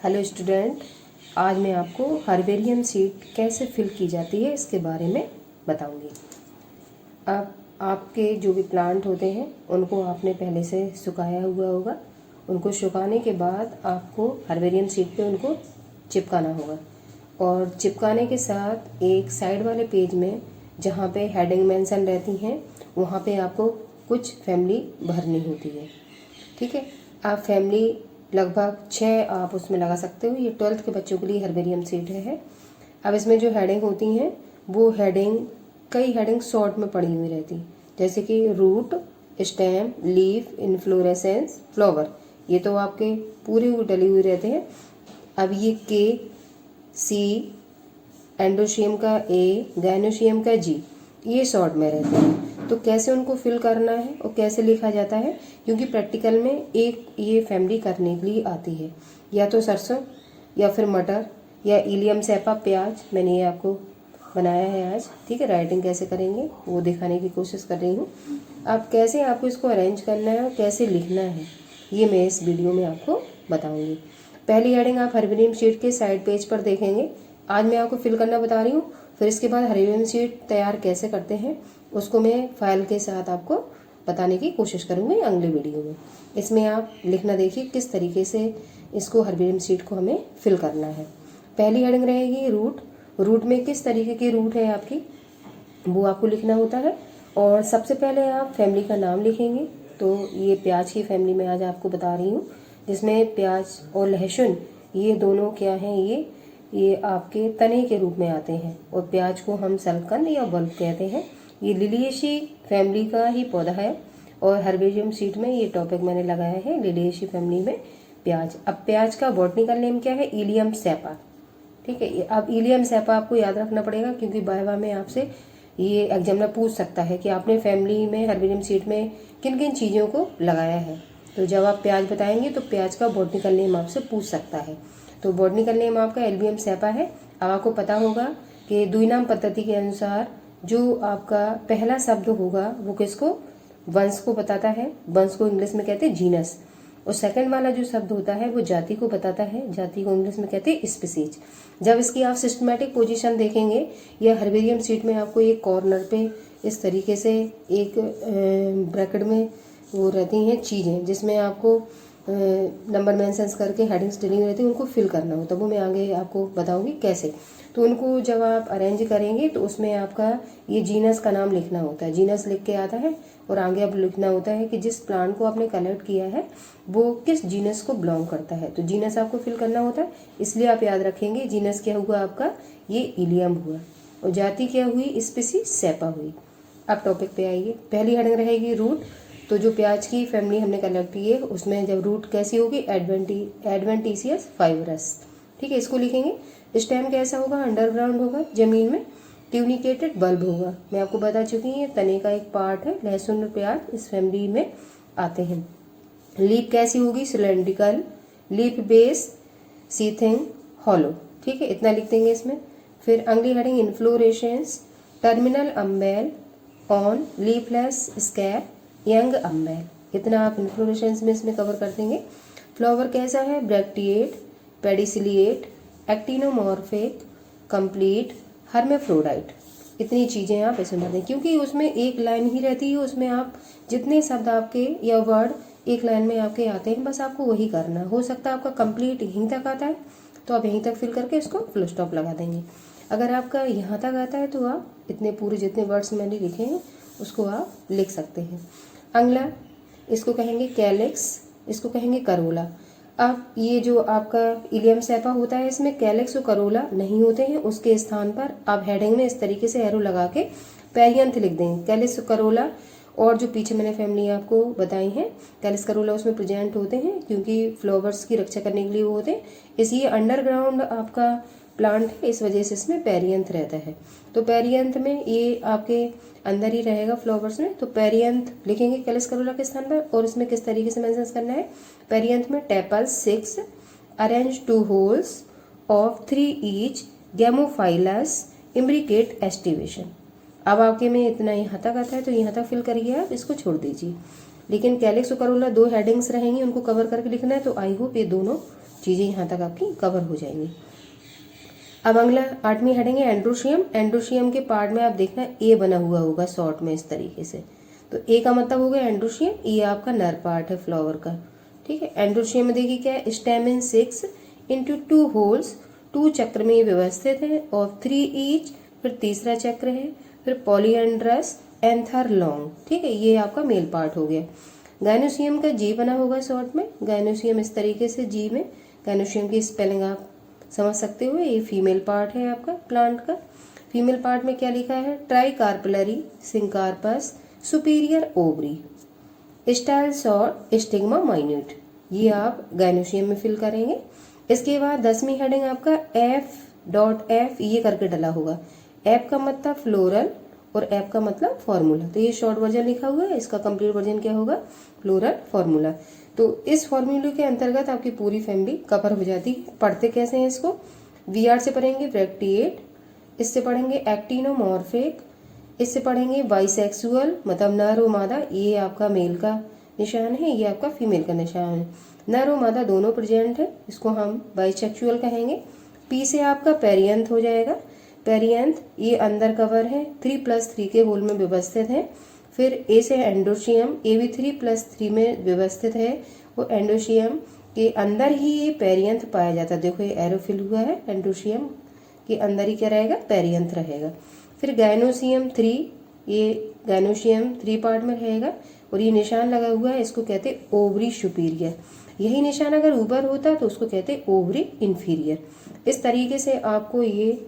Hello student, आज मैं आपको हर्बेरियम सीड कैसे फिल की जाती है इसके बारे में बताऊंगी। अब आपके जो भी प्लांट होते हैं उनको आपने पहले से सुखाया हुआ होगा। उनको सुखाने के बाद आपको हर्बेरियम सीड पे उनको चिपकाना होगा और चिपकाने के साथ एक साइड वाले पेज में जहाँ पे हेडिंग मेंशन रहती हैं वहाँ पे आपको कुछ फैमिली भरनी होती है। ठीक है, आप फैमिली लगभग 6 आप उसमें लगा सकते हो। ये 12th के बच्चों के लिए हर्बेरियम सीड है। अब इसमें जो हेडिंग होती हैं वो कई हेडिंग शॉर्ट में पड़ी हुई रहती, जैसे कि root, stem, leaf, inflorescence, flower. ये तो आपके पूरे डले हुए रहते हैं। अब ये के, सी, एंडोशियम का ए, गायनोशियम का जी, ये शॉर्ट में रहते हैं। तो कैसे उनको फिल करना है और कैसे लिखा जाता है, क्योंकि प्रैक्टिकल में एक ये फैमिली करने के लिए आती है, या तो सरसों या फिर मटर या इलियम सैपा प्याज। मैंने ये आपको बनाया है आज। ठीक है, राइटिंग कैसे करेंगे वो दिखाने की कोशिश कर रही हूँ। आप कैसे आपको इसको अरेंज करना है और कैसे लिखना है ये मैं इस वीडियो में आपको बताऊँगी। पहली हेडिंग आप हर्बेरियम शीट के साइड पेज पर देखेंगे। आज मैं आपको फिल करना बता रही हूँ। फिर इसके बाद हर्बेरियम शीट तैयार कैसे करते हैं उसको मैं फाइल के साथ आपको बताने की कोशिश करूँगी अगले वीडियो में। इसमें आप लिखना देखिए किस तरीके से इसको हर्बेरियम शीट को हमें फिल करना है। पहली हेडिंग रहेगी रूट। रूट में किस तरीके की रूट है आपकी वो आपको लिखना होता है। और सबसे पहले आप फैमिली का नाम लिखेंगे। तो ये प्याज की फैमिली में आज आपको बता रही हूँ, जिसमें प्याज और लहसुन ये दोनों क्या हैं, ये आपके तने के रूप में आते हैं। और प्याज को हम सलकंद या बल्ब कहते हैं। ये लिलिएशी फैमिली का ही पौधा है और हर्बेरियम सीड में ये टॉपिक मैंने लगाया है, लिलिएशी फैमिली में प्याज। अब प्याज का बॉटनिकल नेम क्या है? इलियम सैपा। ठीक है, अब इलियम सैपा आपको याद रखना पड़ेगा, क्योंकि वाइवा में आपसे ये एग्जामिनर पूछ सकता है कि आपने फैमिली में हर्बेरियम सीड में किन किन चीज़ों को लगाया है। तो जब आप प्याज बताएंगे तो प्याज का बॉटनिकल नेम आपसे पूछ सकता है। तो बॉटनिकल नेम आपका एल्बियम सैपा है। अब आपको पता होगा कि द्विनाम पद्धति के अनुसार जो आपका पहला शब्द होगा वो किसको, वंश को बताता है। वंश को इंग्लिश में कहते हैं जीनस। और सेकंड वाला जो शब्द होता है वो जाति को बताता है। जाति को इंग्लिश में कहते हैं स्पीसीज। जब इसकी आप सिस्टमेटिक पोजीशन देखेंगे या हर्बेरियम सीट में आपको एक कॉर्नर पे इस तरीके से एक ब्रैकेट में वो रहती हैं चीज़ें जिसमें आपको नंबर मेंशंस करके हेडिंग्स डली हुई रहती है, उनको फिल करना होता है। वो मैं आगे आपको बताऊंगी कैसे। तो उनको जब आप अरेंज करेंगे तो उसमें आपका ये जीनस का नाम लिखना होता है। जीनस लिख के आता है और आगे अब लिखना होता है कि जिस प्लांट को आपने कलेक्ट किया है वो किस जीनस को बिलोंग करता है। तो जीनस आपको फिल करना होता है, इसलिए आप याद रखेंगे जीनस क्या हुआ आपका, ये इलियम हुआ। और जाति क्या हुई, स्पीसीज सैपा हुई। अब टॉपिक पे आइए। पहली हेडिंग रहेगी रूट। तो जो प्याज की फैमिली हमने कलेक्ट की है उसमें जब रूट कैसी होगी, एडवेंटिशियस फाइबरस। ठीक है, इसको लिखेंगे। स्टेम कैसा होगा, अंडरग्राउंड होगा, जमीन में। ट्यूनिकेटेड बल्ब होगा, मैं आपको बता चुकी हूँ, ये तने का एक पार्ट है। लहसुन और प्याज इस फैमिली में आते हैं। लीफ कैसी होगी, cylindrical. Leaf base sheathing hollow. ठीक है, इतना लिख देंगे इसमें। फिर अगली heading inflorescence, terminal umbel on leafless scape, young umbel. इतना आप इन्फ्लोरेसेंस में इसमें कवर कर देंगे। फ्लावर कैसा है, ब्रैक्टिएट, पेडिसिलिएट, एक्टिनोमॉर्फिक, कंप्लीट, हर्मेफ्रोडाइट। इतनी चीज़ें आप इसमें बता दें, क्योंकि उसमें एक लाइन ही रहती है। उसमें आप जितने शब्द आपके या वर्ड एक लाइन में आपके आते हैं बस आपको वही करना। हो सकता है आपका कंप्लीट यहीं तक आता है तो आप यहीं तक फिल करके इसको फुल स्टॉप लगा देंगे। अगर आपका यहाँ तक आता है तो आप इतने पूरे जितने वर्ड्स मैंने लिखे हैं उसको आप लिख सकते हैं। अगला इसको कहेंगे कैलिक्स, इसको कहेंगे करोला। अब ये जो आपका इलियम सैपा होता है इसमें कैलिक्स और करोला नहीं होते हैं। उसके स्थान पर आप हेडिंग में इस तरीके से एरो लगा के पेरियंथ लिख देंगे। कैलिक्स करोला और जो पीछे मैंने फैमिली आपको बताई है कैलिक्स करोला उसमें प्रेजेंट होते हैं, क्योंकि फ्लावर्स की रक्षा करने के लिए वो होते हैं। इसलिए अंडरग्राउंड आपका प्लांट है, इस वजह से इसमें पेरियंथ रहता है। तो पेरियंथ में ये आपके अंदर ही रहेगा फ्लावर्स में। तो पेरियंथ लिखेंगे कैलिक्स करोला के स्थान पर। और इसमें किस तरीके से मेंशन करना है, पेरियंथ में tepals 6, arrange 2 whorls of 3 each, gamophyllous, imbricate aestivation. अब आपके में इतना यहाँ तक आता है तो यहाँ तक फिल करिए, आप इसको छोड़ दीजिए। लेकिन कैलिक्स और करोला 2 हेडिंग्स रहेंगी, उनको कवर करके लिखना है। तो आई होप ये दोनों चीज़ें यहाँ तक आपकी कवर हो जाएंगी। अब अगला 8वीं हेडिंग है एंड्रोशियम। एंड्रोशियम के पार्ट में आप देखना ए बना हुआ होगा शॉर्ट में इस तरीके से। तो ए का मतलब हो गया एंड्रोशियम, ये आपका नर पार्ट है फ्लावर का। ठीक है, एंड्रोशियम में देखिए क्या है, स्टेमन 6 इंटू 2 होल्स, 2 चक्र में व्यवस्थित है और 3 ईच, फिर तीसरा चक्र है, फिर पॉलीएंड्रस एंथर लॉन्ग। ठीक है, ये आपका मेल पार्ट हो गया। गायनोसियम का जी बना होगा शॉर्ट में, गायनोसियम इस तरीके से जी में। गायनोसियम की स्पेलिंग आप समझ सकते हो, ये फीमेल पार्ट है आपका प्लांट का। फीमेल पार्ट में क्या लिखा है, tricarpellary syncarpous superior ovary, style short, stigma minute. ये आप गायनोसियम में फिल करेंगे। इसके बाद 10वीं हेडिंग आपका F.F ये करके डला होगा। F का मतलब फ्लोरल और F का मतलब फॉर्मूला। तो ये शॉर्ट वर्जन लिखा हुआ है, इसका कंप्लीट वर्जन क्या होगा, फ्लोरल फॉर्मूला। तो इस फॉर्मूले के अंतर्गत आपकी पूरी फैमिली कवर हो जाती है। पढ़ते कैसे हैं इसको, VR से पढ़ेंगे ब्रैक्टिएट, इससे पढ़ेंगे एक्टिनोमॉर्फिक, इससे पढ़ेंगे बाइसेक्सुअल मतलब नर और मादा, ये आपका मेल का निशान है, ये आपका फीमेल का निशान है। नर और मादा दोनों प्रेजेंट है, इसको हम बाइसेक्सुअल कहेंगे। P से आपका पेरियंथ हो जाएगा। पेरियंथ ये अंदर कवर है, 3+3 के होल में व्यवस्थित है। फिर ए से एंडोशियम, ए भी 3+3 में व्यवस्थित है और एंडोशियम के अंदर ही ये पेरियंथ पाया जाता है। देखो ये एरो फिल हुआ है, एंडोशियम के अंदर ही क्या रहेगा, पेरियंथ रहेगा। फिर गायनोसियम 3, ये गायनोसियम 3 पार्ट में रहेगा और ये निशान लगा हुआ है, इसको कहते हैं ओवरी सुपीरियर। यही निशान अगर ऊपर होता तो उसको कहते हैं ओवरी इन्फीरियर। इस तरीके से आपको ये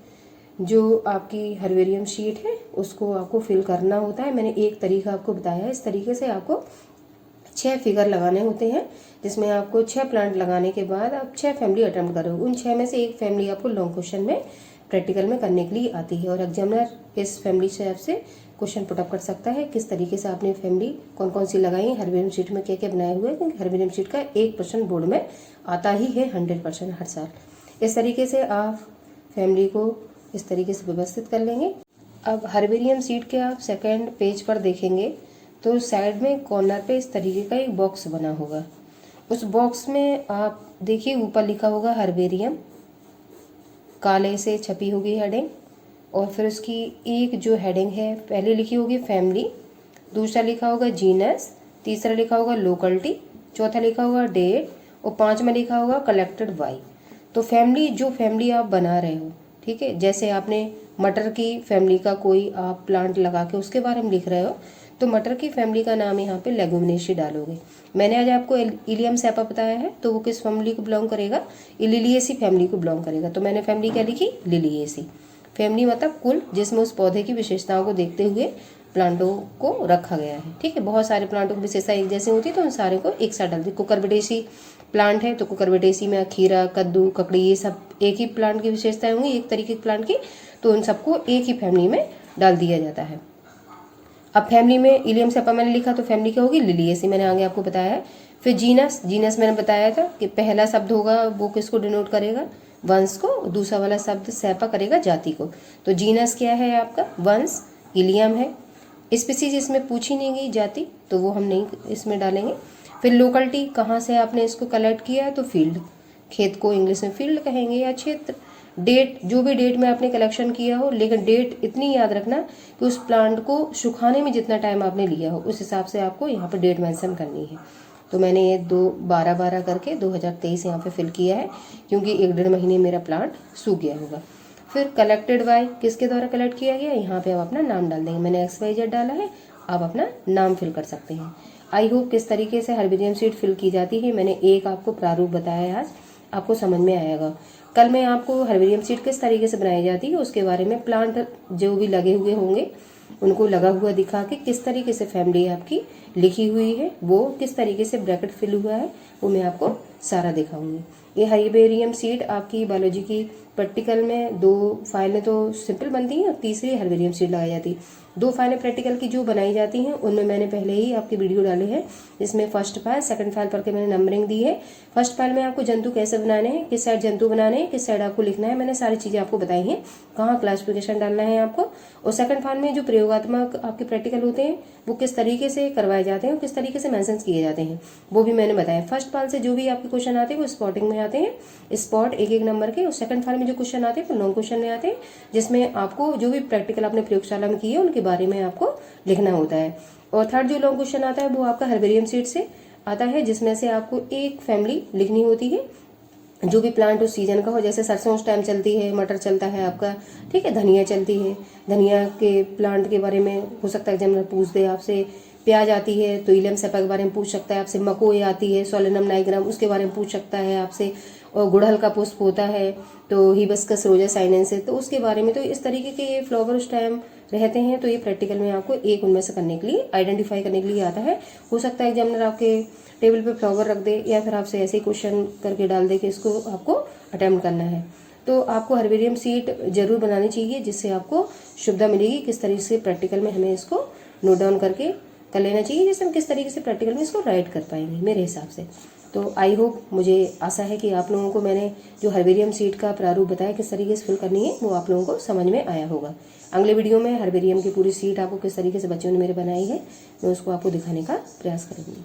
जो आपकी हर्बेरियम शीट है उसको आपको फिल करना होता है। मैंने एक तरीका आपको बताया है, इस तरीके से आपको 6 फिगर लगाने होते हैं, जिसमें आपको 6 प्लांट लगाने के बाद आप 6 फैमिली अटेम्प्ट करोगे। उन 6 में से एक फैमिली आपको लॉन्ग क्वेश्चन में प्रैक्टिकल में करने के लिए आती है और एग्जामिनर इस फैमिली से आपसे क्वेश्चन पुटअप कर सकता है किस तरीके से आपने फैमिली कौन कौन सी लगाई है, हर्बेरियम शीट में क्या क्या बनाया हुआ है, क्योंकि हर्बेरियम शीट का 1% बोर्ड में आता ही है 100% हर साल। इस तरीके से आप फैमिली को इस तरीके से व्यवस्थित कर लेंगे। अब हर्बेरियम शीट के आप सेकंड पेज पर देखेंगे तो साइड में कॉर्नर पे इस तरीके का एक बॉक्स बना होगा। उस बॉक्स में आप देखिए ऊपर लिखा होगा हर्बेरियम, काले से छपी होगी हेडिंग, और फिर उसकी एक जो हेडिंग है पहले लिखी होगी फैमिली, दूसरा लिखा होगा जीनस, तीसरा लिखा होगा लोकलिटी, चौथा लिखा होगा डेट और 5वां लिखा होगा कलेक्टेड बाय। तो फैमिली जो फैमिली आप बना रहे हो, ठीक है, जैसे आपने मटर की फैमिली का कोई आप प्लांट लगा के उसके बारे में लिख रहे हो तो मटर की फैमिली का नाम यहाँ पे लेगुमिनेसी डालोगे। मैंने आज आपको इलियम सैपा बताया है तो वो किस फैमिली को बिलोंग करेगा, लिलिएसी फैमिली को बिलोंग करेगा। तो मैंने फैमिली क्या लिखी, लिलिएसी। फैमिली मतलब कुल जिसमें उस पौधे की विशेषताओं को देखते हुए प्लांटों को रखा गया है। ठीक है, बहुत सारे प्लांटों की विशेषता एक जैसी होती है तो उन सारे को एक साथ डाल दी। कुकुरबिटेसी प्लांट है तो कुकुरबिटेसी में खीरा, कद्दू, ककड़ी ये सब एक ही प्लांट की विशेषताएं होंगी, एक तरीके के प्लांट की, तो उन सबको एक ही फैमिली में डाल दिया जाता है। अब फैमिली में इलियम सैपा मैंने लिखा तो फैमिली क्या होगी, लिलिएसी, मैंने आगे आपको बताया है। फिर जीनस, जीनस मैंने बताया था कि पहला शब्द होगा वो किसको डिनोट करेगा, वंश को, दूसरा वाला शब्द सैपा करेगा जाति को। तो जीनस क्या है आपका, वंश, इलियम है। स्पीसीज इसमें पूछी नहीं गई जाति तो वो हम नहीं इसमें डालेंगे। फिर लोकलिटी, कहाँ से आपने इसको कलेक्ट किया है तो फील्ड, खेत को इंग्लिश में फील्ड कहेंगे या क्षेत्र। डेट, जो भी डेट में आपने कलेक्शन किया हो, लेकिन डेट इतनी याद रखना कि उस प्लांट को सुखाने में जितना टाइम आपने लिया हो उस हिसाब से आपको यहाँ पर डेट मेंशन करनी है। तो मैंने ये 12 करके 2023 यहाँ पे फिल किया है क्योंकि 1-1.5 महीने मेरा प्लांट सूख गया होगा। फिर कलेक्टेड बाय, किसके द्वारा कलेक्ट किया गया, यहाँ पे आप अपना नाम डाल देंगे। मैंने XYZ डाला है, आप अपना नाम फिल कर सकते हैं। आई होप किस तरीके से हर्बेरियम शीट फिल की जाती है मैंने एक आपको प्रारूप बताया है, आज आपको समझ में आएगा। कल मैं आपको हर्बेरियम शीट किस तरीके से बनाई जाती है उसके बारे में, प्लांट जो भी लगे हुए होंगे उनको लगा हुआ दिखा के किस तरीके से फैमिली आपकी लिखी हुई है, वो किस तरीके से ब्रैकेट फिल हुआ है, वो मैं आपको सारा दिखाऊंगी। ये हर्बेरियम शीट आपकी बायोलॉजी की प्रैक्टिकल में 2 फाइलें तो सिंपल बनती हैं और तीसरी हर्बेरियम शीट लगाई जाती है। 2 फाइलें प्रैक्टिकल की जो बनाई जाती हैं उनमें मैंने पहले ही आपकी वीडियो डाले हैं, जिसमें फर्स्ट फाइल सेकंड फाइल पर के मैंने नंबरिंग दी है। फर्स्ट फाइल में आपको जंतु कैसे बनाने हैं, किस साइड जंतु बनाने हैं, किस साइड आपको लिखना है, मैंने सारी चीज़ें आपको बताई हैं, कहाँ क्लासिफिकेशन डालना है आपको। और सेकंड फाइल में जो प्रयोगात्मक आपके प्रैक्टिकल होते हैं वो किस तरीके से करवाए जाते हैं और किस तरीके से मेंशन किए जाते हैं वो भी मैंने बताया। फर्स्ट फाइल से जो भी आपके क्वेश्चन आते हैं वो स्पॉटिंग में आते हैं, स्पॉट 1-1 नंबर के। और सेकंड फाइल में जो क्वेश्चन आते हैं वो लॉन्ग क्वेश्चन में आते हैं, जिसमें आपको जो भी प्रैक्टिकल आपने प्रयोगशाला में किए उनके बारे में आपको लिखना होता है। और थर्ड जो लॉन्ग क्वेश्चन आता है वो आपका हर्बेरियम सीट से आता है, जिसमें से आपको एक फैमिली लिखनी होती है, जो भी प्लांट उस सीजन का हो। जैसे सरसों उस टाइम चलती है, मटर चलता है आपका, ठीक है, धनिया चलती है, धनिया के प्लांट के बारे में हो सकता है जनरल पूछ दे आपसे। प्याज आती है तो इलियम सेपा के बारे में पूछ सकता है आपसे। मकोई आती है, सोलेनम नाइग्राम, उसके बारे में पूछ सकता है आपसे। और गुड़हल का पुष्प होता है तो हिबिस्कस रोजा साइनेंसिस, तो उसके बारे में। तो इस तरीके के ये फ्लावर उस टाइम रहते हैं, तो ये प्रैक्टिकल में आपको एक उनमें से करने के लिए, आइडेंटिफाई करने के लिए आता है। हो सकता है एग्जामिनर आपके टेबल पे फ्लावर रख दे या फिर आपसे ऐसे ही क्वेश्चन करके डाल दे कि इसको आपको अटेम्प्ट करना है। तो आपको हर्बेरियम सीट जरूर बनानी चाहिए, जिससे आपको सुविधा मिलेगी किस तरीके से प्रैक्टिकल में हमें इसको नोट डाउन करके कर लेना चाहिए, जिससे हम किस तरीके से प्रैक्टिकल में इसको राइट कर पाएंगे मेरे हिसाब से। तो आई होप, मुझे आशा है कि आप लोगों को मैंने जो हर्बेरियम सीट का प्रारूप बताया किस तरीके से फिल करनी है वो आप लोगों को समझ में आया होगा। अगले वीडियो में हर्बेरियम की पूरी सीट आपको किस तरीके से बच्चों ने मेरे बनाई है मैं उसको आपको दिखाने का प्रयास करूँगी।